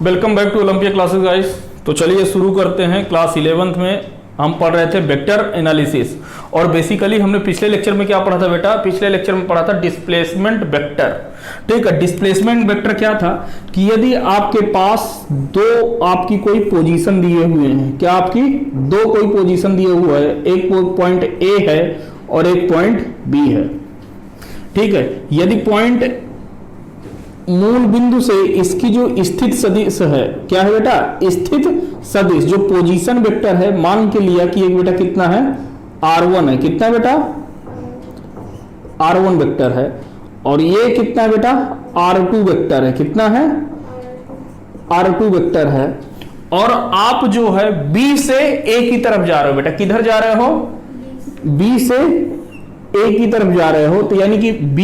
Welcome back to Olympia classes guys. तो चलिए शुरू करते हैं। क्लास 11th में हम पढ़ रहे थे वेक्टर एनालिसिस और बेसिकली हमने पिछले लेक्चर में क्या पढ़ा था बेटा? पिछले लेक्चर में पढ़ा था डिस्प्लेसमेंट वेक्टर। ठीक है, डिस्प्लेसमेंट वेक्टर क्या था कि यदि आपके पास दो आपकी कोई पोजीशन दिए हुए हैं, क्या आपकी दो कोई पोजीशन दिए हुआ है, एक पॉइंट ए है और एक पॉइंट बी है। ठीक है, यदि पॉइंट मूल बिंदु से इसकी जो स्थित सदिश है, क्या है बेटा? स्थित सदिश जो पोजीशन वेक्टर है, मान के लिया कि एक बेटा कितना है, r1 है। कितना है बेटा? r1 वेक्टर है। और ये कितना है बेटा? r2 वेक्टर है। कितना है? r2 वेक्टर है। और आप जो है b से a की तरफ जा रहे हो बेटा। किधर जा रहे हो? b से a की तरफ जा रहे हो। तो यानी कि b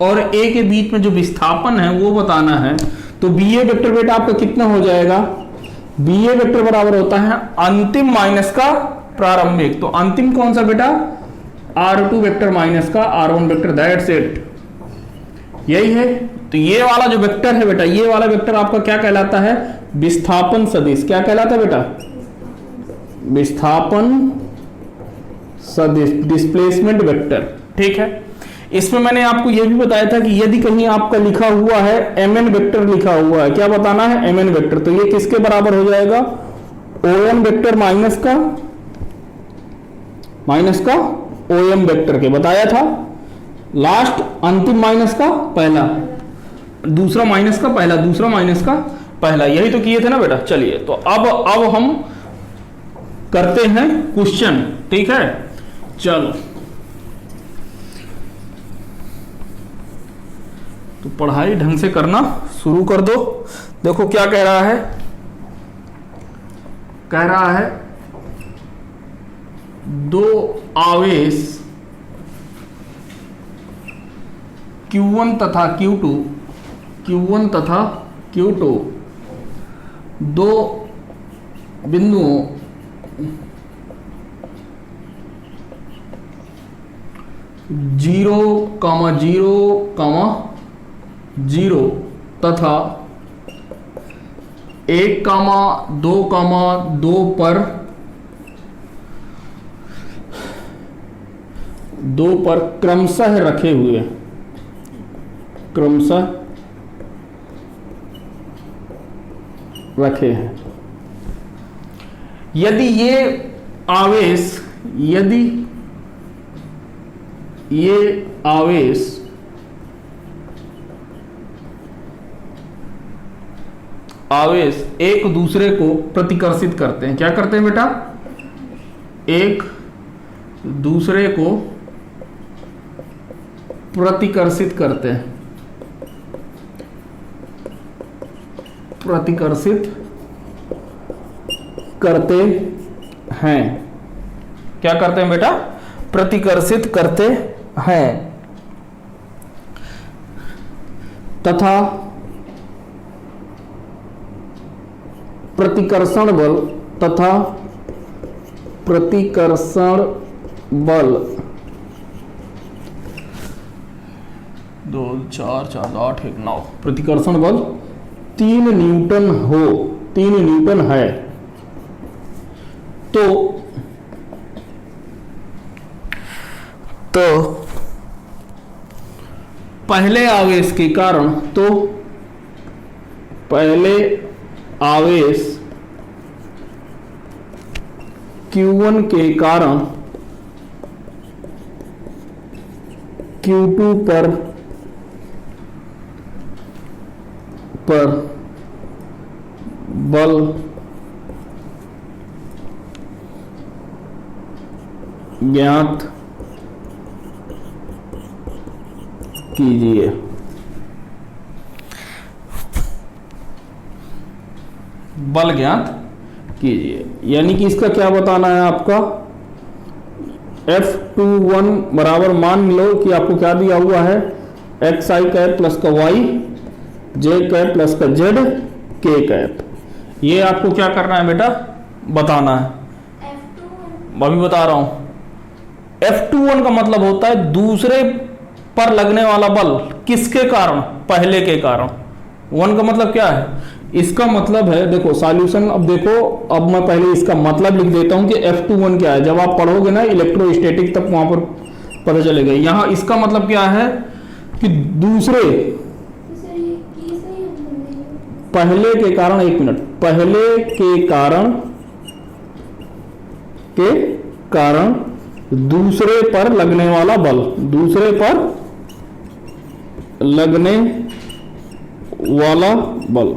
और a के बीच में जो विस्थापन है वो बताना है। तो BA वेक्टर बेटा आपका कितना हो जाएगा? BA वेक्टर बराबर होता है अंतिम माइनस का प्रारंभिक। तो अंतिम कौन सा बेटा? R2 वेक्टर माइनस का R1 वेक्टर, दैट्स इट। यही है। तो ये वाला जो वेक्टर है बेटा, ये वाला वेक्टर आपका क्या कहलाता है? विस्थापन सदिश। क्या कहलाता है बेटा? विस्थापन सदिश, डिस्प्लेसमेंट वेक्टर। ठीक है, इसमें मैंने आपको यह भी बताया था कि यदि कहीं आपका लिखा हुआ है mn वेक्टर लिखा हुआ है, क्या बताना है? mn vector. तो ये किसके बराबर हो जाएगा? om वेक्टर माइनस का om वेक्टर के बताया था। लास्ट अंतिम माइनस का पहला, दूसरा माइनस का पहला, दूसरा माइनस का पहला, यही तो किए थे ना बेटा। चलिए, तो अब हम करते हैं क्वेश्चन। ठीक है, चलो तो पढ़ाई ढंग से करना शुरू कर दो। देखो क्या कह रहा है, कह रहा है दो आवेश Q1 तथा Q2 दो बिंदुओं जीरो तथा 1,2,2 पर क्रमशः रखे हुए, क्रमशः रखे हैं। यदि ये आवेश एक दूसरे को प्रतिकर्षित करते हैं। क्या करते हैं बेटा? एक दूसरे को प्रतिकर्षित करते हैं, प्रतिकर्षित करते हैं। क्या करते हैं बेटा? प्रतिकर्षित करते हैं तथा प्रतिकर्षण बल 2 4 4 8 1 9, प्रतिकर्षण बल 3 न्यूटन है। तो पहले आवेश के कारण, तो पहले आवेश Q1 के कारण Q2 पर बल ज्ञात कीजिए। बल ज्ञात कीजिए, यानी कि इसका क्या बताना है आपका? F21 बराबर, मान लो कि आपको क्या दिया हुआ है? XI कैप प्लस का Y, J कैप प्लस का Z, K कैप। ये आपको क्या करना है बेटा? बताना है। अभी बता रहा हूं। F21 का मतलब होता है दूसरे पर लगने वाला बल, किसके कारण? पहले के कारण। 1 का मतलब क्या है? इसका मतलब है, देखो सॉल्यूशन, अब देखो, अब मैं पहले इसका मतलब लिख देता हूं कि F21 क्या है। जब आप पढ़ोगे ना इलेक्ट्रोस्टैटिक तब वहां पर पता चलेगा। यहां इसका मतलब क्या है कि दूसरे पहले के कारण, एक मिनट, पहले के कारण दूसरे पर लगने वाला बल, दूसरे पर लगने वाला बल,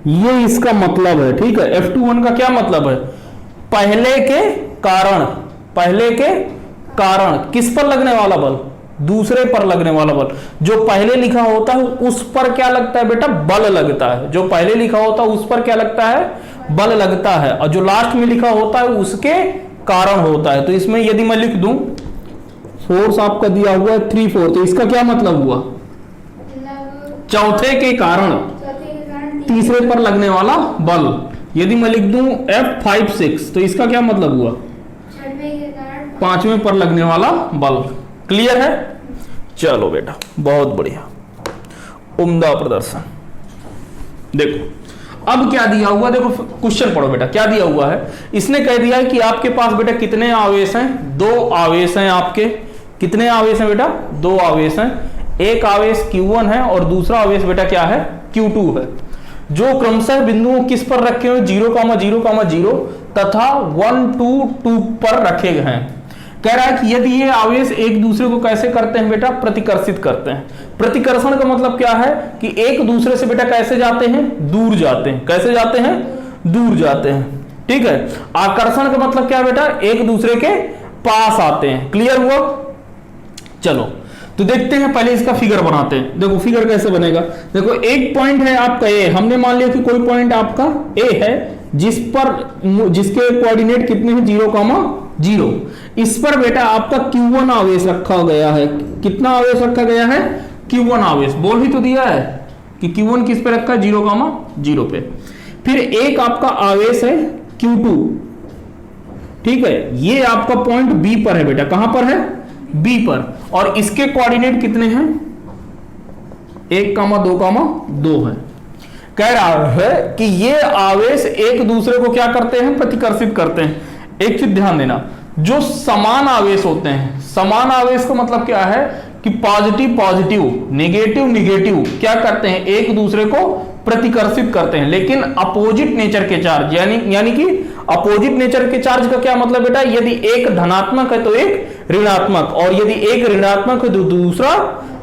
ये इसका मतलब है। ठीक है, F21 का क्या मतलब है? पहले के कारण, पहले के कारण किस पर लगने वाला बल? दूसरे पर लगने वाला बल। जो पहले लिखा होता है उस पर क्या लगता है बेटा? बल लगता है। जो पहले लिखा होता है उस पर क्या लगता है? बल लगता है। और जो लास्ट में लिखा होता है उसके कारण होता है। तो इसमें यदि मैं लिख दूं फोर्स आपका दिया हुआ है 3-4, तो इसका क्या मतलब हुआ? चौथे के कारण तीसरे पर लगने वाला बल। यदि मैं लिख दूं F5-6, तो इसका क्या मतलब हुआ? पांचवें पर लगने वाला बल। क्लियर है? चलो बेटा, बहुत बढ़िया, उम्दा प्रदर्शन। देखो अब क्या दिया हुआ, देखो क्वेश्चन पढ़ो बेटा, क्या दिया हुआ है? इसने कह दिया है कि आपके पास बेटा कितने आवेश हैं? 2 आवेश हैं आपके। कितने आवेश हैं बेटा? 2 आवेश हैं। एक आवेश Q1 है और दूसरा आवेश बेटा क्या है? Q2 है, जो क्रमशः बिंदुओं किस पर रखे हुए? 0,0,0 तथा 1, 2, 2 पर रखे गए हैं। कह रहा है कि यदि ये आवेश एक दूसरे को कैसे करते हैं बेटा? प्रतिकर्षित करते हैं। प्रतिकर्षण का मतलब क्या है कि एक दूसरे से बेटा कैसे जाते हैं? दूर जाते हैं। कैसे जाते हैं? दूर जाते हैं। ठीक है। आकर्षण का मतलब क्या बेटा? एक दूसरे के पास आते हैं। क्लियर हुआ? चलो तो देखते हैं, पहले इसका फिगर बनाते हैं। देखो फिगर कैसे बनेगा। देखो एक पॉइंट है आपका ए, हमने मान लिया कि कोई पॉइंट आपका ए है जिसके कोऑर्डिनेट कितने हैं? 0,0। इस पर बेटा आपका Q1 आवेश रखा गया है। कितना आवेश रखा गया है? Q1 आवेश। बोल ही तो दिया है कि Q1 किस पे रखा है? 0,0 पे। फिर एक आपका आवेश है Q2। ठीक है, ये आपका पॉइंट बी पर है बेटा। कहां पर है? बी पर। और इसके कोऑर्डिनेट कितने हैं? 1,2,2 है। कह रहा है कि ये आवेश एक दूसरे को क्या करते हैं? प्रतिकर्षित करते हैं। एक चीज ध्यान देना, जो समान आवेश होते हैं, समान आवेश का मतलब क्या है कि पॉजिटिव पॉजिटिव, नेगेटिव नेगेटिव क्या करते हैं? एक दूसरे को प्रतिकर्षित करते हैं। लेकिन अपोजिट नेचर के चार्ज, यानी कि अपोजिट नेचर के चार्ज का क्या मतलब बेटा? यदि एक धनात्मक है तो एक ऋणात्मक, और यदि एक ऋणात्मक है तो दूसरा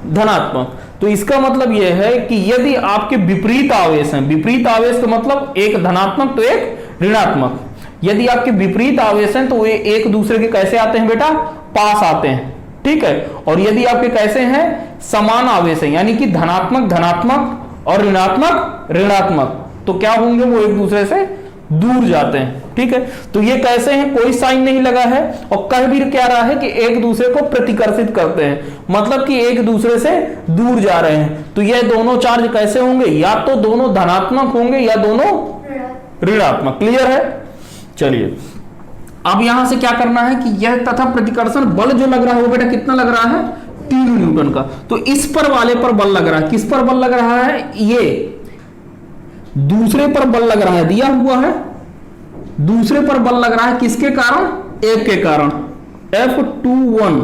धनात्मक। तो इसका मतलब यह है कि यदि आपके विपरीत आवेश हैं, विपरीत आवेश का मतलब एक धनात्मक तो एक ऋणात्मक, यदि आपके विपरीत आवेश हैं तो वे एक दूसरे के कैसे आते हैं बेटा? पास आते हैं। ठीक है। और यदि आपके कैसे हैं? समान आवेश है, यानी कि धनात्मक धनात्मक और ऋणात्मक ऋणात्मक, तो क्या होंगे? वो एक दूसरे से दूर जाते हैं। ठीक है। तो ये कैसे हैं? कोई साइन नहीं लगा है, और कह भी क्या रहा है कि एक दूसरे को प्रतिकर्षित करते हैं, मतलब कि एक दूसरे से दूर जा रहे हैं। तो ये दोनों चार्ज कैसे होंगे? या तो दोनों धनात्मक होंगे या दोनों ऋणात्मक। क्लियर है? चलिए अब यहां से क्या करना है कि यह तथा प्रतिकर्षण बल जो लग रहा है वो बेटा कितना लग रहा है? 3 न्यूटन का। तो इस पर वाले पर बल लग रहा है। किस पर बल लग रहा है? ये दूसरे पर बल लग रहा है, दिया हुआ है। दूसरे पर बल लग रहा है किसके कारण? एक के कारण, F21।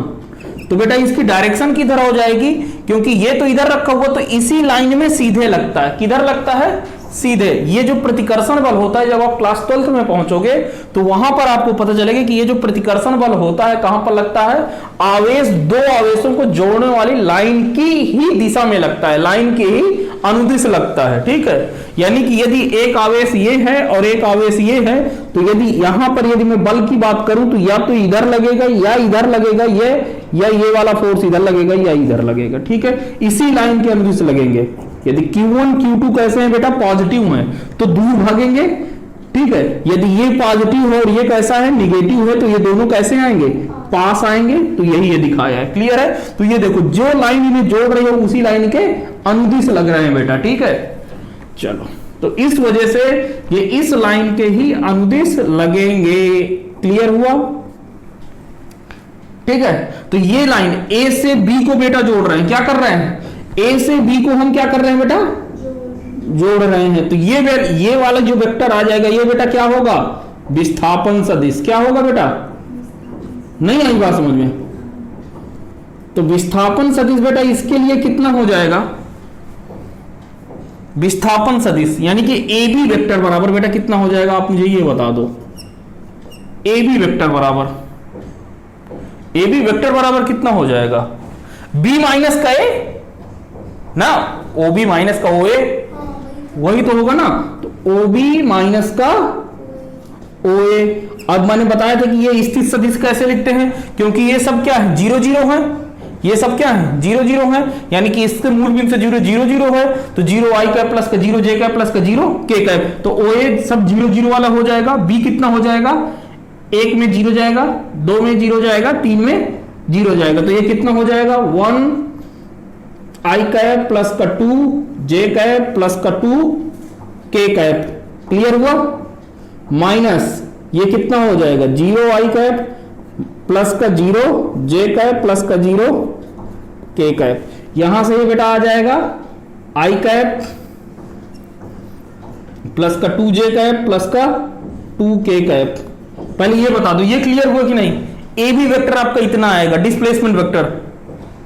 तो बेटा इसकी डायरेक्शन किधर हो जाएगी? क्योंकि ये तो इधर रखा हुआ, तो इसी लाइन में सीधे लगता है। किधर लगता है? सीधे। ये जो प्रतिकर्षण बल होता है, जब आप क्लास 12th में पहुंचोगे तो वहां पर आपको पता चलेगा कि ये जो प्रतिकर्षण बल होता है कहां पर लगता है? आवेश, 2 आवेशों को जोड़ने वाली लाइन की ही दिशा में लगता है, लाइन की ही अनुदिश लगता है। ठीक है। यानी कि यदि एक आवेश ये है और एक आवेश ये है, तो यदि यहां पर यदि मैं बल की बात करूं तो या तो इधर लगेगा या इधर लगेगा, ये वाला फोर्स इधर लगेगा या इधर लगेगा। ठीक है। इसी लाइन के अनुदिश लगेंगे। यदि Q1 Q2 कैसे हैं बेटा? पॉजिटिव हैं, तो दूर भागेंगे। ठीक है। यदि ये पॉजिटिव है और ये कैसा है? निगेटिव है, तो ये दोनों कैसे आएंगे? पास आएंगे। तो यही ये दिखाया है। क्लियर है? तो ये देखो जो लाइन इन्हें जोड़ रही है उसी लाइन के अनुदिश लग रहे हैं बेटा। ठीक है। चलो, तो इस वजह से ये इस लाइन के ही अनुदिश लगेंगे। क्लियर हुआ? ठीक है। तो ये लाइन A से B को बेटा जोड़ रहे हैं। क्या कर रहे हैं? A से B को हम क्या कर रहे हैं बेटा? जोड़ रहे हैं, तो ये वाला जो वेक्टर आ जाएगा ये बेटा क्या होगा, विस्थापन सदिश। क्या होगा बेटा, नहीं आई बात समझ में? तो विस्थापन सदिश बेटा इसके लिए कितना हो जाएगा, विस्थापन सदिश यानी कि ए बी वेक्टर बराबर बेटा कितना हो जाएगा, आप मुझे ये बता दो। ए बी वेक्टर बराबर कितना हो जाएगा, बी माइनस का ए ना, ओ बी माइनस का ओ ए, वही तो होगा ना। तो ओ बी माइनस का ओ ए। अब मैंने बताया था कि ये स्थित सदिश कैसे लिखते हैं, क्योंकि ये सब क्या है, 0 0 है, ये सब क्या है 0 0 है, यानी कि इसके मूल बिंदु से 0 0 0 है, तो 0 i कैप प्लस का 0 j कैप प्लस का 0 k कैप, तो ओ ए सब 0 0 वाला हो जाएगा। बी कितना हो जाएगा, 1 में 0 जाएगा, 2 में 0 जाएगा, 3 में 0 जाएगा, तो ये कितना हो जाएगा 1 i कैप प्लस का 2 j कैप प्लस का 2 k कैप। क्लियर हुआ? माइनस ये कितना हो जाएगा 0 i कैप प्लस का 0 j कैप प्लस का 0 k कैप। यहां से ये बेटा आ जाएगा i कैप प्लस का 2j कैप प्लस का 2k कैप। पहले ये बता दो ये क्लियर हुआ कि नहीं? ए बी वेक्टर आपका इतना आएगा, डिस्प्लेसमेंट वेक्टर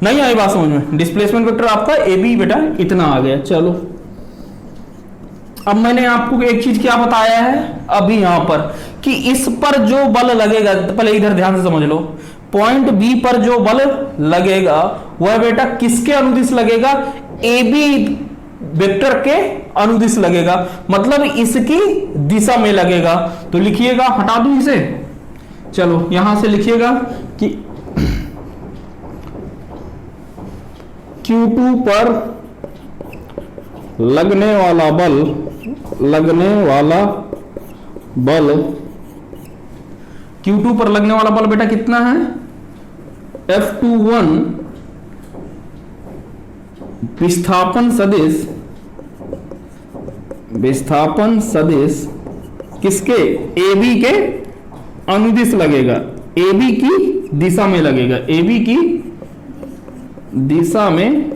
नहीं आई बात समझ में? डिस्प्लेसमेंट वेक्टर आपका ए बी बेटा इतना आ गया। चलो अब मैंने आपको एक चीज क्या बताया है अभी यहां पर, कि इस पर जो बल लगेगा, पहले इधर ध्यान से समझ लो, पॉइंट बी पर जो बल लगेगा वह बेटा किसके अनुदिश लगेगा, ए बी वेक्टर के अनुदिश लगेगा, मतलब इसकी दिशा में लगेगा। तो लिखिएगा, हटा दूं इसे, चलो यहां से लिखिएगा कि Q2 पर लगने वाला बल Q2 पर लगने वाला बल बेटा कितना है, F21 विस्थापन सदिश किसके, ए बी के अनुदिश लगेगा, ए बी की दिशा में लगेगा, ए बी की दिशा में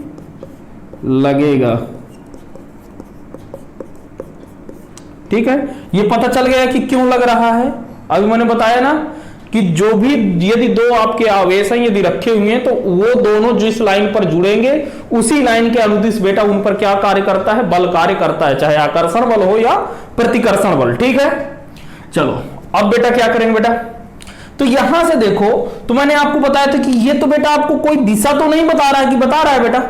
लगेगा। ठीक है, ये पता चल गया कि क्यों लग रहा है। अभी मैंने बताया ना कि जो भी यदि दो आपके आवेश हैं यदि रखे हुए हैं तो वो दोनों जिस लाइन पर जुड़ेंगे उसी लाइन के अनुदिश बेटा उन पर क्या कार्य करता है, बल कार्य करता है, चाहे आकर्षण बल हो या प्रतिकर्षण बल। ठीक है, चलो अब बेटा क्या करेंगे बेटा, तो यहां से देखो, तो मैंने आपको बताया था कि ये तो बेटा आपको कोई दिशा तो नहीं बता रहा है, कि बता रहा है बेटा,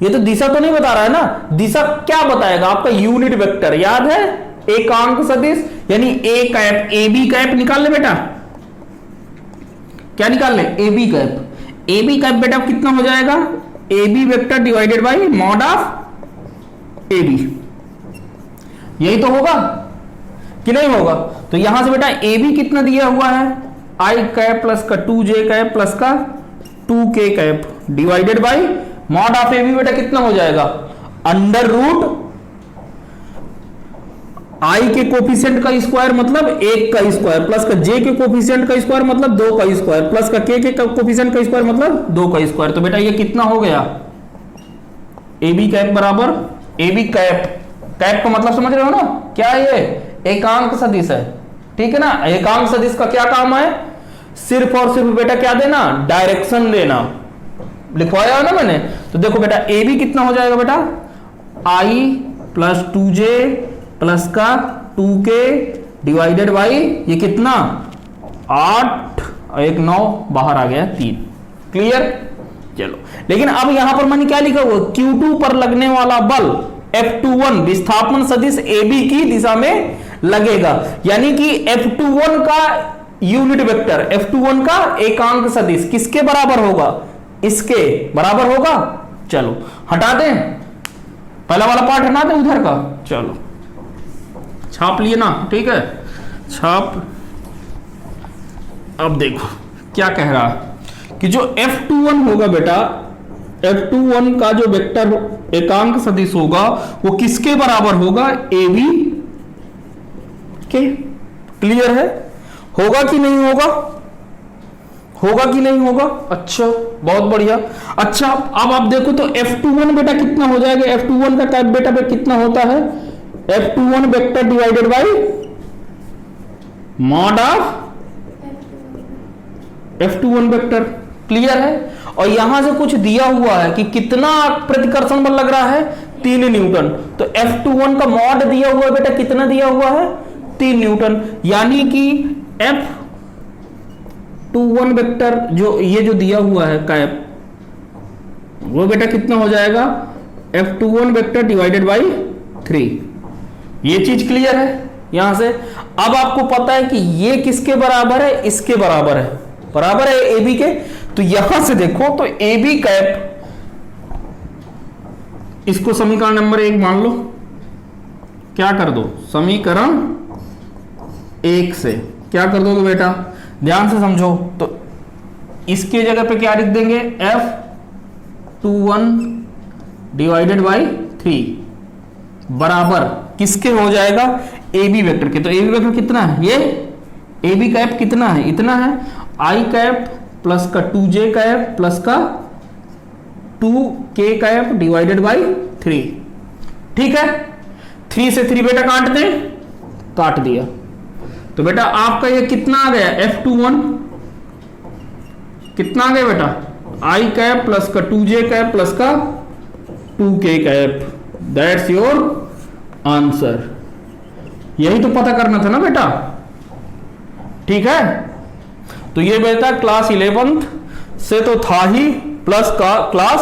ये तो दिशा तो नहीं बता रहा है ना। दिशा क्या बताएगा आपका, यूनिट वेक्टर याद है, एकांक सदिश यानी A cap, A B cap निकाल ले बेटा, क्या निकाल ले, A B cap. A B cap बेटा कितना हो जाएगा, A B vector divided by mod of A B, यही तो होगा कि नहीं होगा। तो यहां से बेटा ए बी कितना दिया हुआ है, i कैप प्लस का 2j कैप प्लस का 2k cap divided by mod of A B बेटा कितना हो जाएगा, अंडर रूट i के कोफिशिएंट का स्क्वायर मतलब 1 का स्क्वायर प्लस का j के कोफिशिएंट का स्क्वायर मतलब 2 का स्क्वायर प्लस का k के कोफिशिएंट का स्क्वायर मतलब 2 का स्क्वायर। तो बेटा ये कितना हो गया, ए बी कैप बराबर ए बी कैप, कैप का मतलब समझ रहे हो ना, क्या है ये, एकांक सदिश है। ठीक है ना, एकांक सदिश का क्या काम है, सिर्फ और सिर्फ बेटा क्या देना, डायरेक्शन देना, लिखवाया है ना मैंने। तो देखो बेटा ए बी कितना हो जाएगा बेटा, i प्लस 2j प्लस का 2k डिवाइडेड बाई ये कितना 8 और 1 9 बाहर आ गया 3। क्लियर, चलो लेकिन अब यहां पर मैंने क्या लिखा हुआ, Q2 पर लगने वाला बल F21 विस्थापन सदिश AB की दिशा में लगेगा, यानी कि F21 का यूनिट वेक्टर, F21 का एकांक सदिश किसके बराबर होगा, इसके बराबर होगा। चलो हटा दें, पहला वाला पार्ट हटा दें उधर का, चलो छाप लिए ना, ठीक है छाप। अब देखो क्या कह रहा है कि जो F21 होगा बेटा, F21 का जो वेक्टर एकांक सदिश होगा वो किसके बराबर होगा, AB के। क्लियर है, होगा कि नहीं होगा, होगा कि नहीं होगा? अच्छा, बहुत बढ़िया। अच्छा, अब आप देखो तो F21 बेटा कितना हो जाएगा? F21 का कैप बेटा पे कितना होता है? F21 vector divided by mod of F21 vector. Clear है? और यहां से कुछ दिया हुआ है कि कितना प्रतिकर्षण बल लग रहा है? 3 न्यूटन। तो F21 का मॉड दिया हुआ है बेटा, कितना दिया हुआ है? 3 न्यूटन। यानी कि F21 वेक्टर जो ये जो दिया हुआ है कैप, वो बेटा कितना हो जाएगा? F21 vector divided by 3। ये चीज क्लियर है यहां से? अब आपको पता है कि ये किसके बराबर है? इसके बराबर है, बराबर है ए बी के। तो यहां से देखो तो ए बी कैप, इसको समीकरण नंबर 1 मान लो। क्या कर दो? समीकरण 1 से क्या कर दोगे बेटा? ध्यान से समझो। तो इसके जगह पे क्या लिख देंगे? F21 डिवाइडेड बाई 3 बराबर किसके हो जाएगा? ए बी वेक्टर के। तो ए बी वेक्टर कितना है? ये ए बी कैप कितना है? इतना है। आई कैप प्लस का 2j कैप प्लस का 2k कैप डिवाइडेड बाई 3। ठीक है? 3 से 3 बेटा काट दे, काट दिया। तो बेटा आपका ये कितना आ गया? F21 कितना आ गया बेटा? आई कैप प्लस का 2j कैप प्लस का 2k cap. That's your answer. यही तो पता करना था ना बेटा। ठीक है? तो ये बेटा क्लास 11th से तो था ही, प्लस का क्लास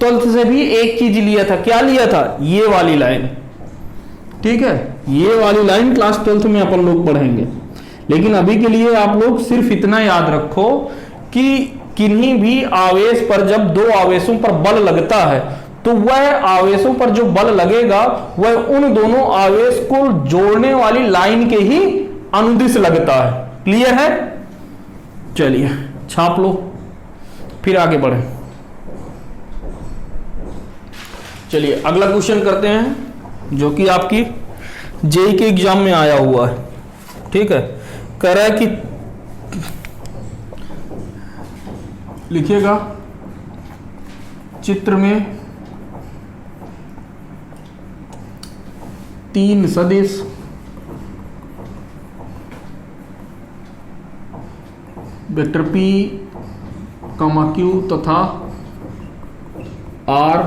12th से भी एक चीज लिया था। क्या लिया था? ये वाली लाइन। ठीक है? ये वाली लाइन क्लास 12th में अपन लोग पढ़ेंगे। लेकिन अभी के लिए आप लोग सिर्फ इतना याद रखो कि किन्हीं भी आवेश पर जब 2 आवेशों पर बल लगता है तो वह आवेशों पर जो बल लगेगा वह उन दोनों आवेश को जोड़ने वाली लाइन के ही अनुदिश लगता है। क्लियर है? चलिए छाप लो, फिर आगे बढ़े। चलिए अगला क्वेश्चन करते हैं जो कि आपकी जेई के एग्जाम में आया हुआ है। ठीक है? कह रहा है कि लिखिएगा चित्र में 3 सदिश वेक्टर P, Q तथा R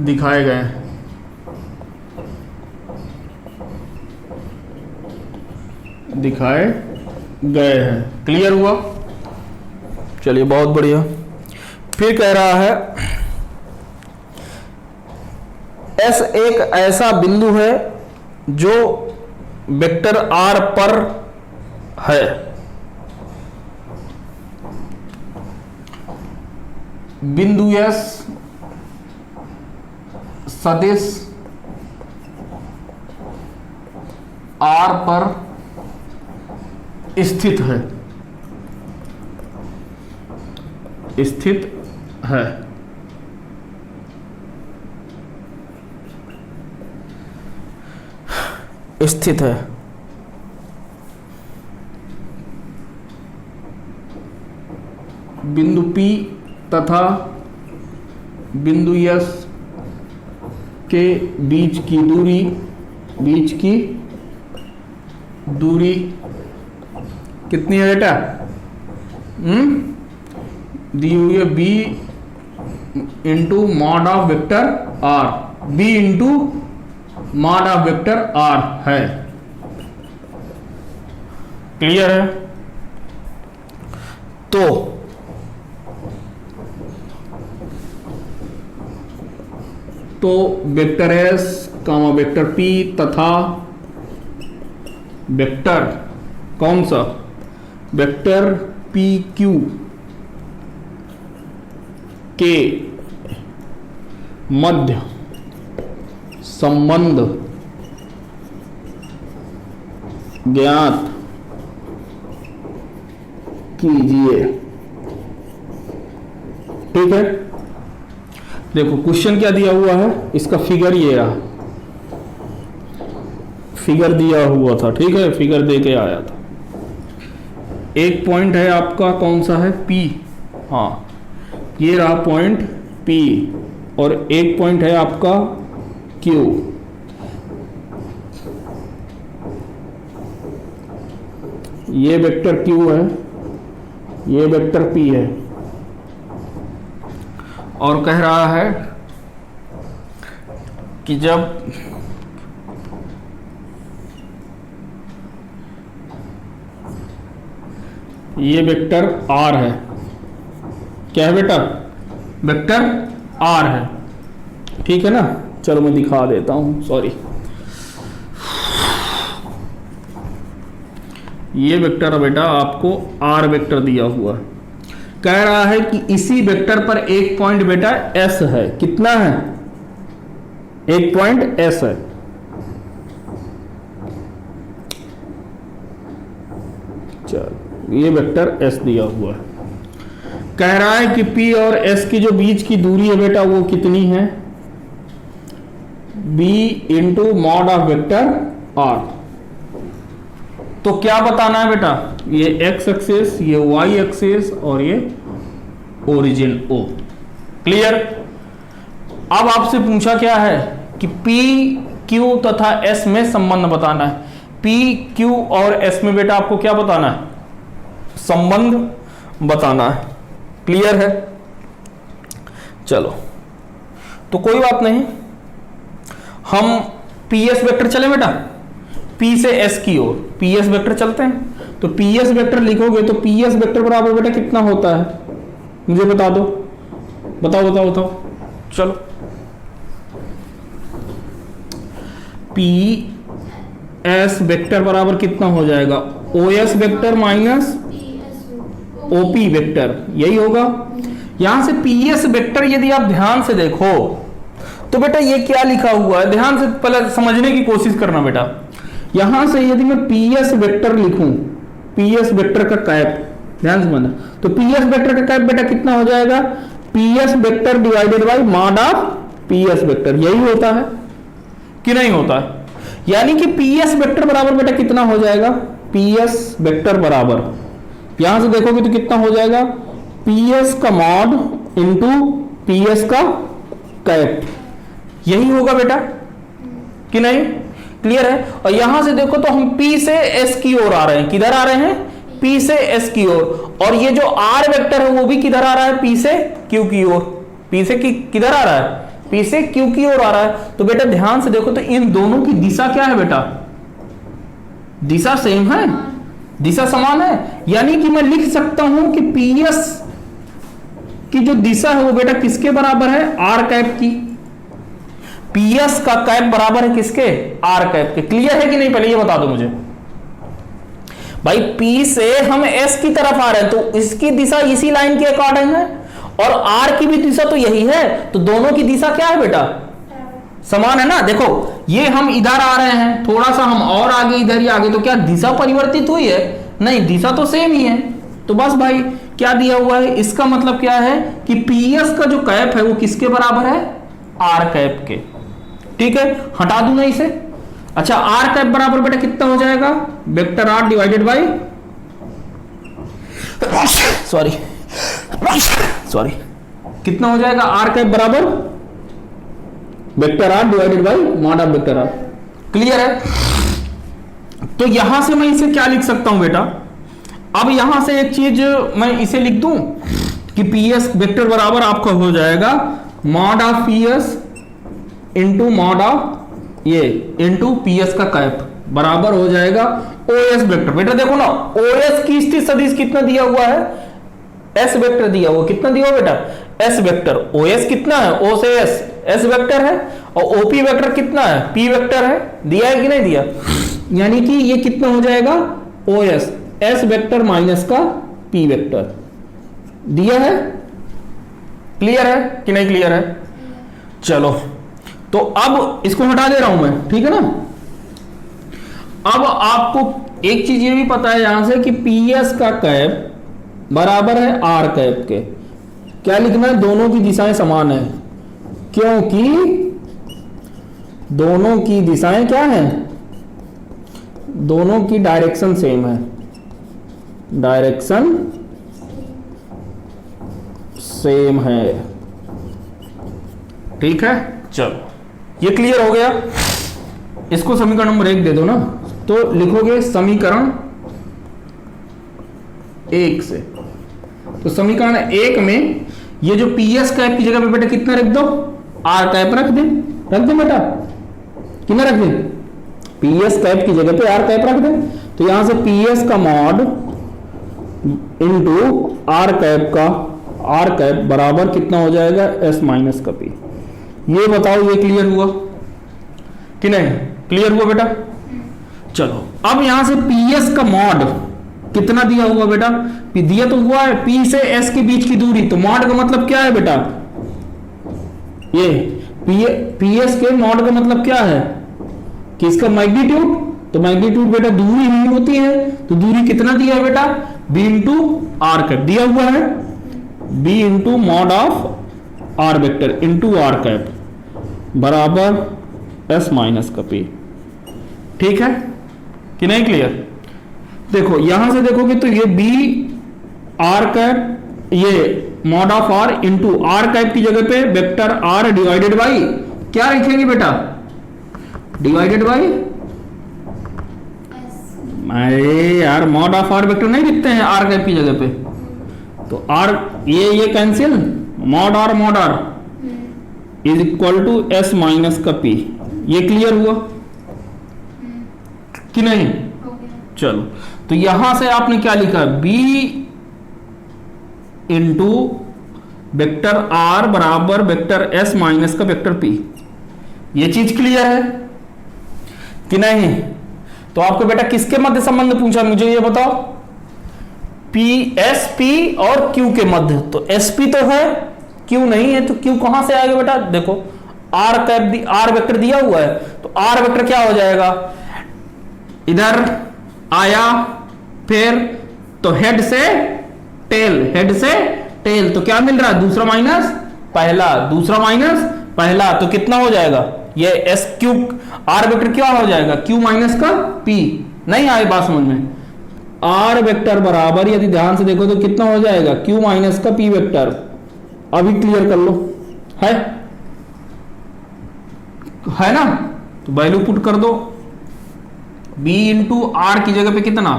दिखाए गए हैं। क्लियर हुआ? चलिए बहुत बढ़िया। फिर कह रहा है S एक ऐसा बिंदु है जो वेक्टर R पर है। बिंदु S सदिश R पर स्थित है। बिंदु P तथा बिंदु S के बीच की दूरी कितनी है बेटा? दी हुई है B into mod of vector R। B into mod of vector R है। क्लियर है? तो वेक्टर S कामा वेक्टर P तथा वेक्टर कौन सा? वेक्टर PQ के मध्य संबंध ज्ञात कीजिए। ठीक है? देखो क्वेश्चन क्या दिया हुआ है, इसका फिगर ये रहा, फिगर दिया हुआ था। ठीक है? फिगर दे के आया था। एक पॉइंट है आपका कौन सा है, P, हाँ ये रहा पॉइंट P, और एक पॉइंट है आपका Q। ये वेक्टर Q है, ये वेक्टर P है, और कह रहा है कि जब ये वेक्टर R है, क्या है बेटा, वेक्टर R है, ठीक है ना। चलो मैं दिखा देता हूं, सॉरी, ये वेक्टर बेटा आपको R वेक्टर दिया हुआ है, कह रहा है कि इसी वेक्टर पर एक पॉइंट बेटा S है, कितना है, एक पॉइंट S है। चलो ये वेक्टर S दिया हुआ है, कह रहा है कि P और S की जो बीच की दूरी है बेटा वो कितनी है, B into mod of vector R। तो क्या बताना है बेटा, ये x एक्सिस, ये y एक्सिस, और ये ओरिजिन O। क्लियर। अब आपसे पूछा क्या है कि P, Q तथा S में संबंध बताना है। P, Q और S में बेटा आपको क्या बताना है, संबंध बताना है। क्लियर है। चलो तो कोई बात नहीं, हम PS वेक्टर चले बेटा, P से S की ओर PS वेक्टर चलते हैं। तो PS वेक्टर लिखोगे तो PS वेक्टर बराबर बेटा कितना होता है, मुझे बता दो, बताओ बताओ बताओ। चलो PS वेक्टर बराबर कितना हो जाएगा, OS vector minus OP vector, यही होगा। यहां से PS वेक्टर यदि आप ध्यान से देखो तो बेटा ये क्या लिखा हुआ है, ध्यान से पहले समझने की कोशिश करना बेटा। यहां से यदि मैं PS वेक्टर लिखूं, PS वेक्टर का कैप, ध्यान से समझना, तो PS वेक्टर का कैप बेटा कितना हो जाएगा, PS vector divided by mod of PS vector, यही होता है कि नहीं होता है। यानी कि PS वेक्टर बराबर बेटा कितना हो जाएगा, PS वेक्टर बराबर, यहां से देखोगे तो कितना हो जाएगा, PS का मॉड इंटू PS का कैप, यही होगा बेटा कि नहीं। क्लियर है। और यहां से देखो तो हम P से S की ओर आ रहे हैं, किधर आ रहे हैं, P से S की ओर, और ये जो R वेक्टर है वो भी किधर आ रहा है, P से Q की ओर, P से किधर आ रहा है, P से Q की ओर आ रहा है। तो बेटा ध्यान से देखो तो इन दोनों की दिशा क्या है बेटा, दिशा सेम है, दिशा समान है। यानी कि मैं लिख सकता हूं कि PS की जो दिशा है वो बेटा किसके बराबर है, R कैप की। PS का कैप बराबर है किसके, R कैप के। क्लियर है कि नहीं, पहले ये बता दो मुझे भाई। P से हम S की तरफ आ रहे हैं तो इसकी दिशा इसी लाइन के अकॉर्डिंग है, और R की भी दिशा तो यही है, तो दोनों की दिशा क्या है बेटा, समान है ना। देखो ये हम इधर आ रहे हैं, थोड़ा सा हम और आगे, इधर ही आगे, तो क्या दिशा परिवर्तित हुई है, नहीं, दिशा तो सेम ही है। तो बस भाई क्या दिया हुआ है, इसका मतलब क्या है कि PS का जो कैप है वो किसके बराबर है, R कैप के। ठीक है, हटा दूंगा इसे। अच्छा, R कैप बराबर बेटा कितना हो जाएगा, vector R divided by, sorry कितना हो जाएगा, R कैप बराबर vector R divided by mod of vector R। Clear है। तो यहां से मैं इसे क्या लिख सकता हूं बेटा, अब यहां से एक चीज मैं इसे लिख दूं कि PS वेक्टर बराबर आपका हो जाएगा mod of PS into mod of ये इंटू PS का कैप बराबर हो जाएगा OS वेक्टर। बेटा देखो ना, OS की स्थिति सदिश कितना दिया हुआ है, S वेक्टर दिया हुआ, कितना दिया हुआ बेटा, S वेक्टर। OS कितना है, O से S वेक्टर है, और OP वेक्टर कितना है, P वेक्टर है। दिया है कि नहीं दिया, यानी कि ये कितना हो जाएगा, OS S वेक्टर माइनस का P वेक्टर दिया है। क्लियर है कि नहीं क्लियर है। चलो तो अब इसको हटा दे रहा हूं मैं, ठीक है ना। अब आपको एक चीज ये भी पता है यहां से कि PS का कैप बराबर है R कैप के। क्या लिखना है, दोनों की दिशाएं समान है, क्योंकि दोनों की दिशाएं क्या है, दोनों की डायरेक्शन सेम है, डायरेक्शन सेम है। ठीक है, चलो ये क्लियर हो गया। इसको समीकरण नंबर 1 दे दो ना, तो लिखोगे समीकरण 1 से। तो समीकरण 1 में ये जो पी एस कैप की जगह पे बेटा कितना रख दो, आर कैप रख दे बेटा, कितना रख दे, पी एस कैप की जगह पे आर कैप रख दे। तो यहां से पी एस का मॉड इंटू आर कैप का, आर कैप बराबर कितना हो जाएगा, एस माइनस का पी। ये बताओ ये क्लियर हुआ कि नहीं, क्लियर हुआ बेटा। चलो अब यहां से पी एस का मॉड कितना दिया हुआ बेटा, पी दिया तो हुआ है, पी से एस के बीच की दूरी, तो मॉड का मतलब क्या है बेटा, ये पी एस के मॉड का मतलब क्या है कि इसका मैग्नीट्यूड, तो मैग्नीट्यूड बेटा दूरी ही होती है, तो दूरी कितना दिया है बेटा, बी इंटू आर कैप दिया हुआ है, B into mod of R vector into R cap बराबर एस माइनस का पी। ठीक है कि नहीं क्लियर। देखो यहां से देखोगे तो ये बी आर कैप, ये mod of R into R cap की जगह पे वेक्टर आर डिवाइडेड बाई क्या लिखेंगे बेटा, डिवाइडेड बाई, अरे यार मॉड ऑफ आर वेक्टर नहीं लिखते हैं आर कैप की जगह पे, तो आर ये cancel, mod R is equal to S minus का पी। ये क्लियर हुआ कि नहीं। चलो तो यहां से आपने क्या लिखा, बी इंटू वेक्टर आर बराबर वेक्टर एस माइनस का वेक्टर पी। ये चीज क्लियर है कि नहीं। तो आपको बेटा किसके मध्य संबंध पूछा, मुझे ये बताओ, पी एस पी और क्यू के मध्य। तो एस पी तो है, क्यू नहीं है, तो क्यू कहां से आएगा बेटा, देखो आर कैप, आर वेक्टर दिया हुआ है, तो आर वेक्टर क्या हो जाएगा, इधर आया, फिर तो हेड से टेल, हेड से टेल, तो क्या मिल रहा है, दूसरा माइनस पहला, दूसरा माइनस पहला, तो कितना हो जाएगा, ये एस क्यू आर वेक्टर क्या हो जाएगा, क्यू माइनस का पी। नहीं आई बात समझ में, आर वेक्टर बराबर, यदि ध्यान से देखो तो कितना हो जाएगा, क्यू माइनस का पी वेक्टर। अभी क्लियर कर लो, है ना, तो वैल्यू पुट कर दो, बी इंटू आर की जगह पे कितना,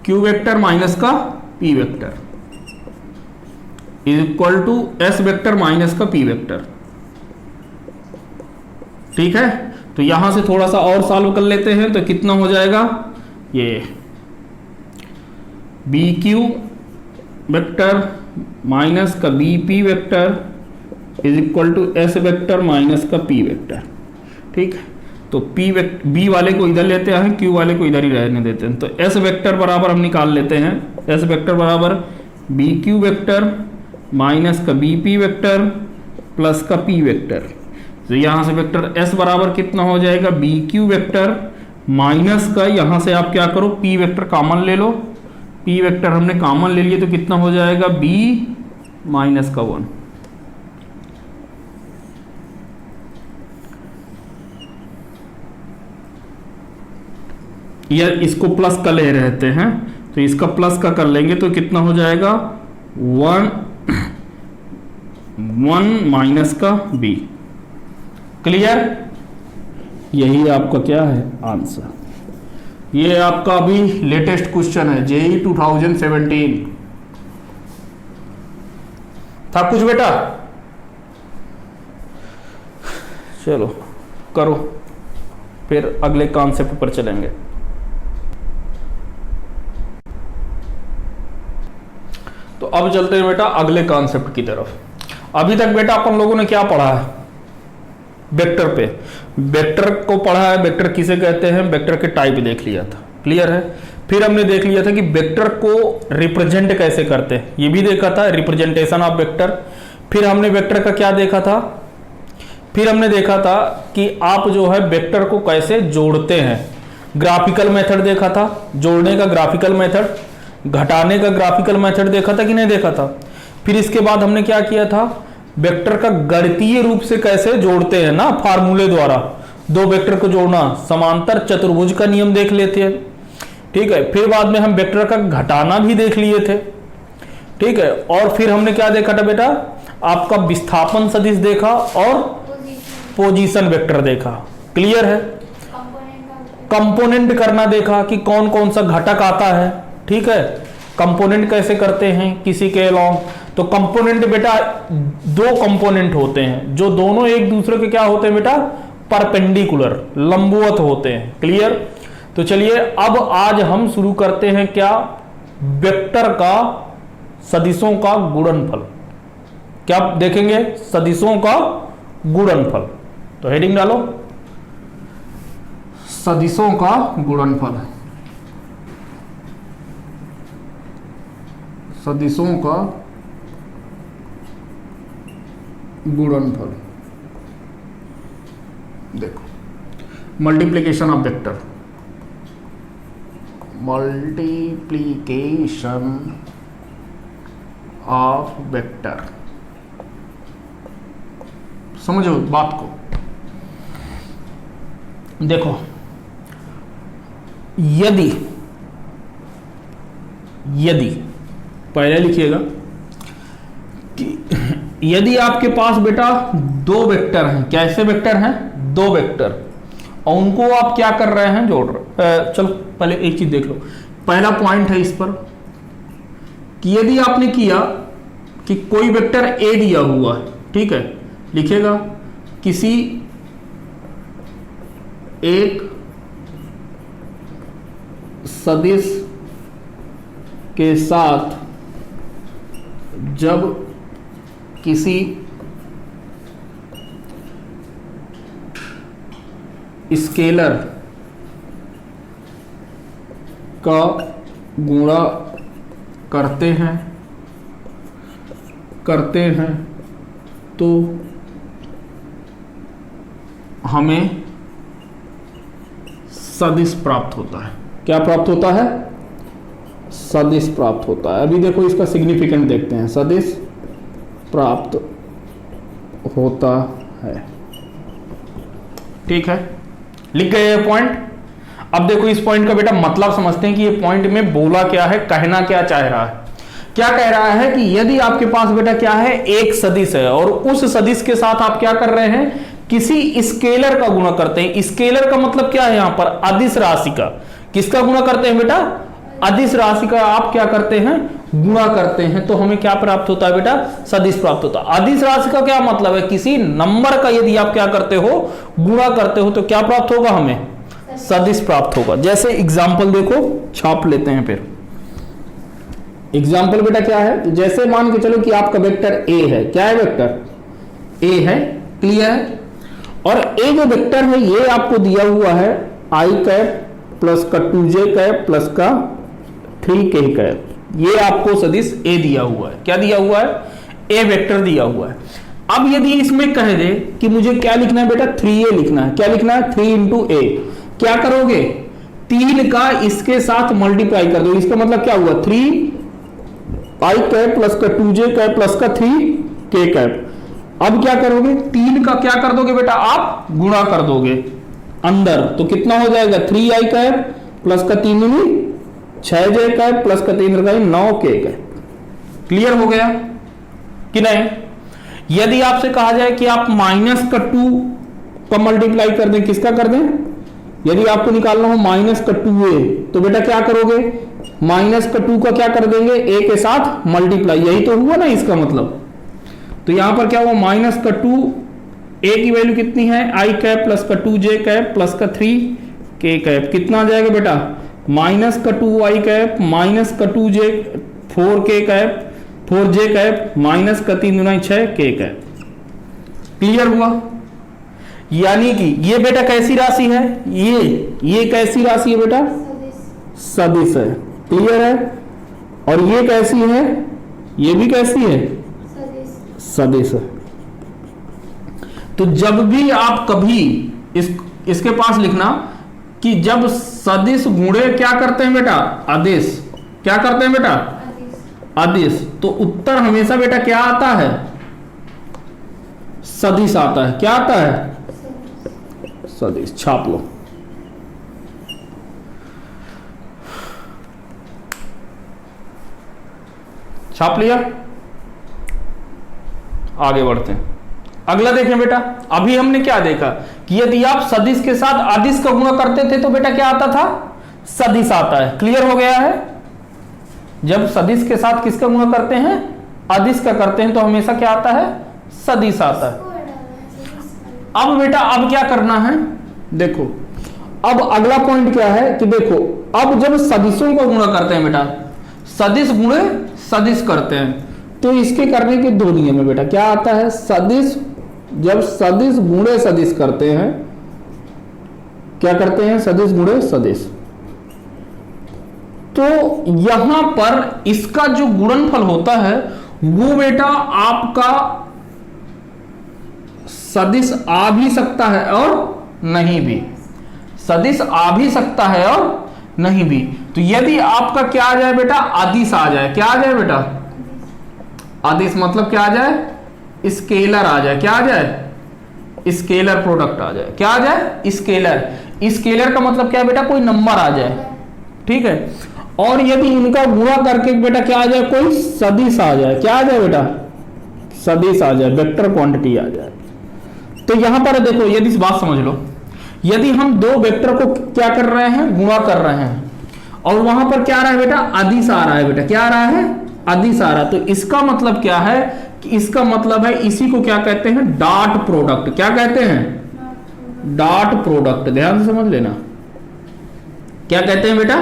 क्यू वेक्टर माइनस का P vector is equal to S vector minus का पी वेक्टर। ठीक है, तो यहां से थोड़ा सा और सॉल्व कर लेते हैं, तो कितना हो जाएगा, ये बी क्यू वेक्टर माइनस का B P vector is equal to S vector minus का पी वेक्टर। ठीक है, तो बी वाले को इधर लेते हैं, क्यू वाले को इधर ही रहने देते हैं। तो एस वेक्टर बराबर हम निकाल लेते हैं, एस वेक्टर बराबर बी क्यू वेक्टर माइनस का बी पी वेक्टर प्लस का पी वेक्टर। तो यहां से वेक्टर एस बराबर कितना हो जाएगा, बी क्यू वेक्टर माइनस का, यहां से आप क्या करो, पी वेक्टर कॉमन ले लो, पी वेक्टर हमने कॉमन ले लिए, तो कितना हो जाएगा, बी माइनस का 1। या इसको प्लस का ले रहते हैं, तो इसका प्लस का कर लेंगे, तो कितना हो जाएगा, 1 माइनस का बी। क्लियर, यही आपका क्या है आंसर। ये आपका अभी लेटेस्ट क्वेश्चन है, जेई 2017 था कुछ बेटा। चलो करो, फिर अगले कॉन्सेप्ट पर चलेंगे। तो अब चलते हैं बेटा अगले कॉन्सेप्ट की तरफ। अभी तक बेटा अपन लोगों ने क्या पढ़ा है, वेक्टर पे, वेक्टर को पढ़ा है, वेक्टर किसे कहते हैं, वेक्टर के टाइप देख लिया था, क्लियर है। फिर हमने देख लिया था कि वेक्टर को रिप्रेजेंट कैसे करते हैं, ये भी देखा था, रिप्रेजेंटेशन ऑफ वेक्टर। फिर हमने वेक्टर का क्या देखा था, फिर हमने देखा था कि आप जो है वेक्टर को कैसे जोड़ते हैं, ग्राफिकल मेथड देखा था, जोड़ने का ग्राफिकल मेथड, घटाने का ग्राफिकल मेथड देखा था कि नहीं देखा था। फिर इसके बाद हमने क्या किया था, वेक्टर का गणितीय रूप से कैसे जोड़ते हैं ना, फार्मूले द्वारा दो वेक्टर को जोड़ना, समांतर चतुर्भुज का नियम देख लेते हैं। ठीक है, फिर बाद में हम वेक्टर का घटाना भी देख लिए थे। ठीक है, और फिर हमने क्या देखा था बेटा, आपका विस्थापन सदिश देखा और पोजीशन वेक्टर देखा। क्लियर है? कंपोनेंट करना देखा कि कौन कौन सा घटक आता है। ठीक है, कंपोनेंट कैसे करते हैं किसी के अलोंग। तो कंपोनेंट बेटा दो कंपोनेंट होते हैं जो दोनों एक दूसरे के क्या होते हैं बेटा, परपेंडिकुलर, लंबवत होते हैं। क्लियर? तो चलिए अब आज हम शुरू करते हैं क्या, वेक्टर का सदिशों का गुणनफल। क्या देखेंगे? सदिशों का गुणनफल। तो हेडिंग डालो, सदिशों का गुणनफल। सदिशों का गुणनफल। देखो, multiplication of vector, multiplication of vector. समझो बात को। देखो, यदि पहले लिखिएगा कि यदि आपके पास बेटा दो वेक्टर हैं। कैसे वेक्टर हैं? दो वेक्टर, और उनको आप क्या कर रहे हैं, जोड़ रहे। चलो पहले एक चीज देख लो। पहला पॉइंट है इस पर कि यदि आपने किया कि कोई वेक्टर ए दिया हुआ है, ठीक है, लिखेगा किसी एक सदिश के साथ जब किसी स्केलर का गुणा करते हैं तो हमें सदिश प्राप्त होता है। क्या प्राप्त होता है? सदिश प्राप्त होता है। अभी देखो इसका सिग्निफिकेंट देखते हैं। सदिश प्राप्त होता है। ठीक है, लिख गए ये पॉइंट। अब देखो इस पॉइंट का बेटा मतलब समझते हैं कि ये पॉइंट में बोला क्या है, कहना क्या चाह रहा है। क्या कह रहा है कि यदि आपके पास बेटा क्या है, एक सदिश है और उस सदिश के साथ आप क्या कर रहे हैं, किसी स्केलर का गुणा करते हैं। स्केलर का मतलब क्या है यहां पर? अदिश राशि का। किसका गुणा करते हैं बेटा? अदिश राशि का आप क्या करते हैं, गुणा करते हैं। तो हमें क्या प्राप्त होता है बेटा? सदिश प्राप्त होता है। अदिश राशि का क्या मतलब है? किसी नंबर का यदि आप क्या करते हो, गुणा करते हो, तो क्या प्राप्त होगा? हमें सदिश प्राप्त होगा। जैसे एग्जाम्पल देखो, छाप लेते हैं। फिर एग्जाम्पल बेटा क्या है, जैसे मान के चलो कि आपका वेक्टर ए है। क्या है? वेक्टर ए है। क्लियर है? और ए जो वेक्टर है ये आपको दिया हुआ है आई कैप प्लस का 2j कैप प्लस का 3k कैप। ये आपको सदिश ए दिया हुआ है। क्या दिया हुआ है? ए वेक्टर दिया हुआ है। अब यदि इसमें कह दे कि मुझे क्या लिखना है बेटा, 3a लिखना है। क्या लिखना है? 3 इंटू ए। क्या करोगे? 3 का इसके साथ मल्टीप्लाई कर दो। इसका मतलब क्या हुआ? 3 आई कैप प्लस का 2j कैप प्लस का 3k कैप। अब क्या करोगे? 3 का क्या कर दोगे बेटा, आप गुणा कर दोगे अंदर। तो कितना हो जाएगा? 3 आई कैप प्लस का 3 6j कैप प्लस का 3 9k कैप। क्लियर हो गया कि नहीं? यदि आपसे कहा जाए कि आप माइनस का 2 का मल्टीप्लाई कर दें, किसका कर दें? यदि आपको निकालना हो माइनस का 2a, तो बेटा क्या करोगे? माइनस का 2 का क्या कर देंगे? a के साथ मल्टीप्लाई। यही तो हुआ ना इसका मतलब। तो यहां पर क्या हुआ? माइनस का 2, a की वैल्यू कितनी है? आई कैप प्लस का 2j कैप प्लस का 3k कैप। कितना आ जाएगा बेटा? माइनस का 2 आई कैप माइनस का 2j 4k cap 4j cap minus का 3 गुना 6k कैप। क्लियर हुआ? यानी कि ये बेटा कैसी राशि है? ये कैसी राशि है बेटा? सदिश है। क्लियर है? और ये कैसी है? ये भी कैसी है? सदिश है। तो जब भी आप कभी इसके पास लिखना कि जब सदिश गुणे क्या करते हैं बेटा? अदिश। क्या करते हैं बेटा? अदिश। तो उत्तर हमेशा बेटा क्या आता है? सदिश आता है। क्या आता है? सदिश। छाप लो। छाप लिया। आगे बढ़ते हैं, अगला देखें बेटा। अभी हमने क्या देखा कि यदि आप सदिश के साथ अदिश का गुणा करते थे तो बेटा क्या आता था, सदिश आता है। क्लियर हो गया है। जब सदिश के साथ किसका गुणा करते हैं, अदिश का करते हैं, तो हमेशा क्या आता है, सदिश आता है। अब बेटा अब क्या करना है, देखो अब अगला पॉइंट क्या है कि देखो अब जब सदिशों को गुणा करते हैं बेटा, सदिश गुणे सदिश करते हैं, तो इसके करने के दो नियम है बेटा। क्या आता है, सदिश, जब सदिश गुणे सदिश करते हैं, क्या करते हैं, सदिश गुणे सदिश, तो यहां पर इसका जो गुणनफल होता है वो बेटा आपका सदिश आ भी सकता है और नहीं भी, सदिश आ भी सकता है और नहीं भी। तो यदि आपका क्या आ जाए बेटा, अदिश आ जाए, क्या आ जाए बेटा, अदिश मतलब क्या आ जाए, स्केलर आ जाए, क्या आ जाए, स्केलर प्रोडक्ट आ जाए, क्या आ जाए, स्केलर। स्केलर का मतलब क्या है बेटा, कोई नंबर आ जाए, ठीक है। और यदि इनका गुणा करके बेटा क्या आ जाए, कोई सदिश आ जाए, क्या आ जाए बेटा, सदिश आ जाए, वेक्टर क्वांटिटी आ जाए। तो यहां पर देखो, यदि इस बात समझ लो, यदि हम दो वेक्टर को क्या कर रहे हैं, गुणा कर रहे हैं, और वहां पर क्या आ रहा है बेटा, अदिश आ रहा है बेटा, क्या आ रहा है, अदिश आ रहा है, तो इसका मतलब क्या है कि इसका मतलब है इसी को क्या कहते हैं, डॉट प्रोडक्ट। क्या कहते हैं, डॉट प्रोडक्ट। ध्यान से समझ लेना, क्या कहते हैं बेटा,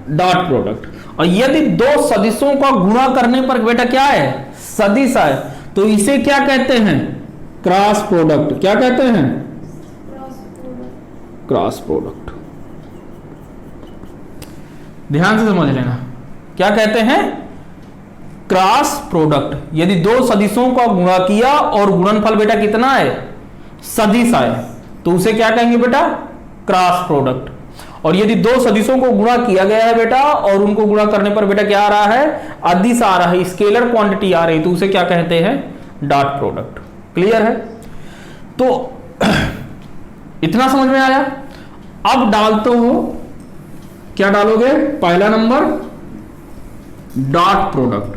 डॉट प्रोडक्ट। और यदि दो सदिशों का गुणा करने पर बेटा क्या है, सदिश आए, तो इसे क्या कहते हैं, क्रॉस प्रोडक्ट। क्या कहते हैं, क्रॉस प्रोडक्ट। ध्यान से समझ लेना, क्या कहते हैं, क्रॉस प्रोडक्ट। यदि दो सदिशों का गुणा किया और गुणनफल बेटा कितना है, सदिश आए, तो उसे क्या कहेंगे बेटा, क्रॉस प्रोडक्ट। और यदि दो सदिशों को गुणा किया गया है बेटा और उनको गुणा करने पर बेटा क्या आ रहा है, अदिश आ रहा है, स्केलर क्वांटिटी आ रही, तो उसे क्या कहते हैं, डॉट प्रोडक्ट। क्लियर है। तो इतना समझ में आया। अब डालते हो, क्या डालोगे, पहला number dot product,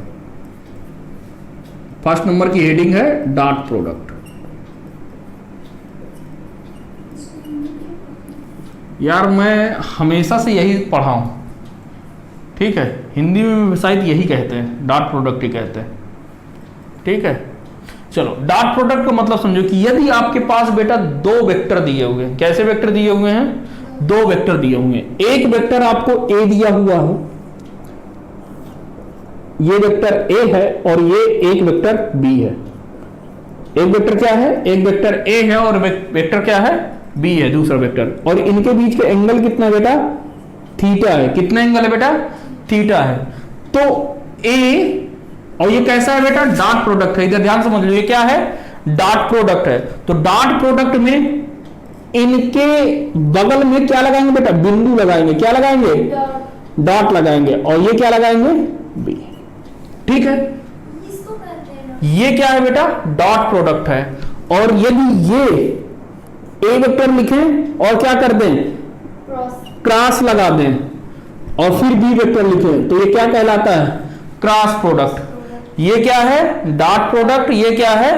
first number की हेडिंग है डॉट प्रोडक्ट। यार मैं हमेशा से यही पढ़ा हूं, ठीक है, हिंदी में शायद यही कहते हैं, डॉट प्रोडक्ट ही कहते हैं, ठीक है। चलो, डॉट प्रोडक्ट का मतलब समझो कि यदि आपके पास बेटा दो वेक्टर दिए हुए हैं, कैसे वेक्टर दिए हुए हैं, दो वेक्टर दिए हुए हैं। एक वेक्टर आपको ए दिया हुआ है, ये वेक्टर ए है और ये एक वेक्टर बी है। एक वेक्टर क्या है, एक वेक्टर ए है और वेक्टर क्या है, बी है, दूसरा वेक्टर। और इनके बीच का एंगल कितना बेटा, थीटा है। कितना एंगल है बेटा, थीटा है। तो ए, और ये कैसा है बेटा, डॉट प्रोडक्ट है। इधर ध्यान समझ लो, ये क्या है, डॉट प्रोडक्ट है। तो डॉट प्रोडक्ट में इनके बगल में क्या लगाएंगे बेटा, बिंदु लगाएंगे, क्या लगाएंगे, डॉट लगाएंगे, और ये क्या लगाएंगे, बी। ठीक है, ये क्या है बेटा, डॉट प्रोडक्ट है। और यदि ये ए वेक्टर लिखें और क्या कर दें, क्रॉस लगा दें, और फिर बी वेक्टर लिखें, तो ये क्या कहलाता है, क्रॉस प्रोडक्ट। ये क्या है, डॉट प्रोडक्ट, ये क्या है,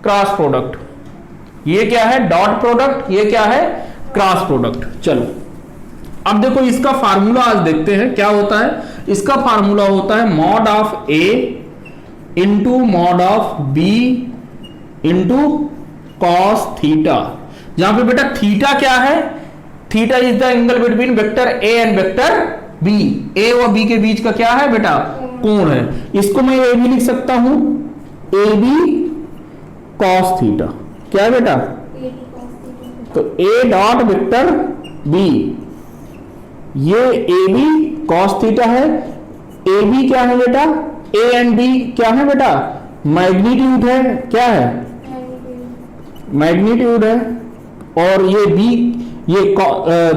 क्रॉस प्रोडक्ट। ये क्या है, डॉट प्रोडक्ट, ये क्या है, क्रॉस प्रोडक्ट। चलो अब देखो इसका फार्मूला आज देखते हैं क्या होता है। इसका फार्मूला होता है mod of A into mod of B into cos theta, जहां पे बेटा थीटा क्या है, theta is the angle between vector A and vector B. A और बी के बीच का क्या है बेटा, कोण है। इसको मैं ए भी लिख सकता हूं, ए बी कॉस थीटा। क्या है बेटा, तो ए डॉट वेक्टर बी, ये ए बी कॉस थीटा है। ए बी क्या है बेटा, ए एंड बी क्या है बेटा, मैग्नीट्यूड है, क्या है, मैग्नीट्यूड है। और ये बी, ये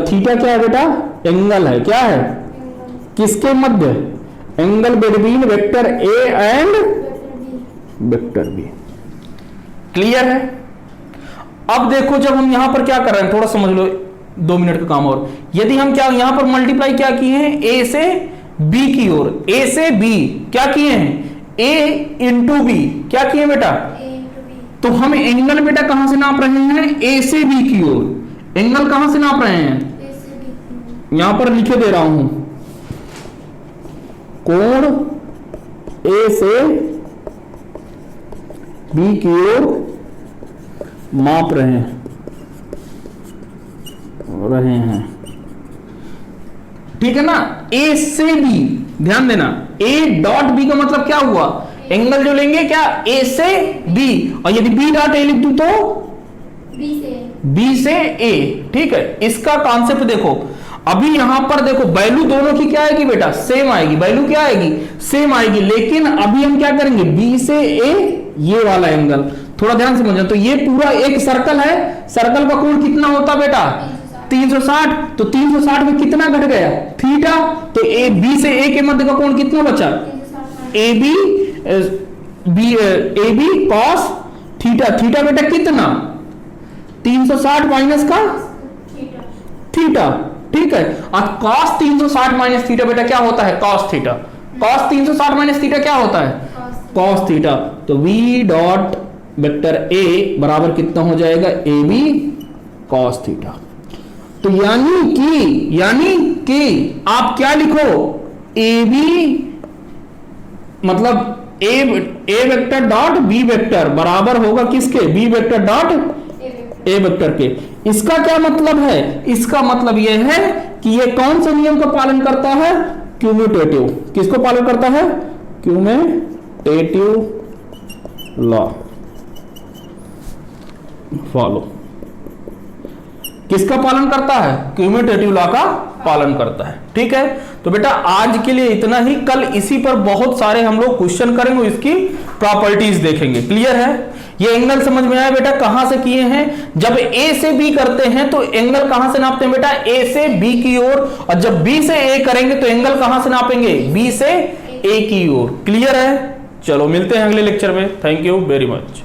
थीटा क्या है बेटा, एंगल है, क्या है, किसके मध्य, angle between vector A and vector B. Clear है। अब देखो जब हम यहां पर क्या कर रहे हैं, थोड़ा समझ लो, 2 मिनट का काम और। यदि हम क्या यहां पर मल्टीप्लाई क्या किए हैं, ए से बी की ओर, ए से बी क्या किए हैं, ए इंटू बी, क्या किए बेटा? तो हम एंगल बेटा कहां से नाप रहे हैं? ए से बी की ओर। एंगल कहां से नाप रहे हैं? यहां पर लिखे दे रहा हूं, कोण ए से बी की ओर माप रहे हैं। ठीक है ना? ए से बी, ध्यान देना, ए डॉट बी का मतलब क्या हुआ? एंगल जो लेंगे क्या? ए से बी, और यदि बी डॉट ए लिख दूं तो बी से ए। ठीक है, इसका कॉन्सेप्ट देखो। अभी यहां पर देखो वैल्यू दोनों की क्या आएगी बेटा? सेम आएगी। वैल्यू क्या आएगी? सेम आएगी। लेकिन अभी हम क्या करेंगे? बी से ए, ये वाला एंगल थोड़ा ध्यान से समझो। तो ये पूरा एक सर्कल है, सर्कल का कोण कितना होता बेटा? 360। तो 360 में कितना घट गया? थीटा। तो ए बी से ए के मध्य का कोण कितना बचा? A B cos theta. Theta बेटा कितना? 360 माइनस का थीटा। ठीक है, और कॉस 360 माइनस थीटा बेटा क्या होता है? Cos theta. Cos 360 minus theta क्या होता है? Cos theta. तो v डॉट वेक्टर a बराबर कितना हो जाएगा? A B cos theta. तो यानी कि आप क्या लिखो? ए बी मतलब A vector dot B vector बराबर होगा किसके? B vector dot A vector के। इसका क्या मतलब है? इसका मतलब यह है कि यह कौन से नियम का पालन करता है? क्यूम्यूटेटिव। किसको पालन करता है? क्यूम्यूटेटिव लॉ फॉलो। किसका पालन करता है? क्यूम्यूटेटिव लॉ का पालन करता है। ठीक है, तो बेटा आज के लिए इतना ही। कल इसी पर बहुत सारे हम लोग क्वेश्चन करेंगे, इसकी प्रॉपर्टीज देखेंगे। क्लियर है? ये एंगल समझ में आया बेटा? कहां से किए हैं? जब ए से बी करते हैं तो एंगल कहां से नापते हैं बेटा? ए से बी की ओर। और जब बी से ए करेंगे तो एंगल कहां से नापेंगे? बी से ए की ओर। क्लियर है? चलो मिलते हैं अगले लेक्चर में। Thank you very much.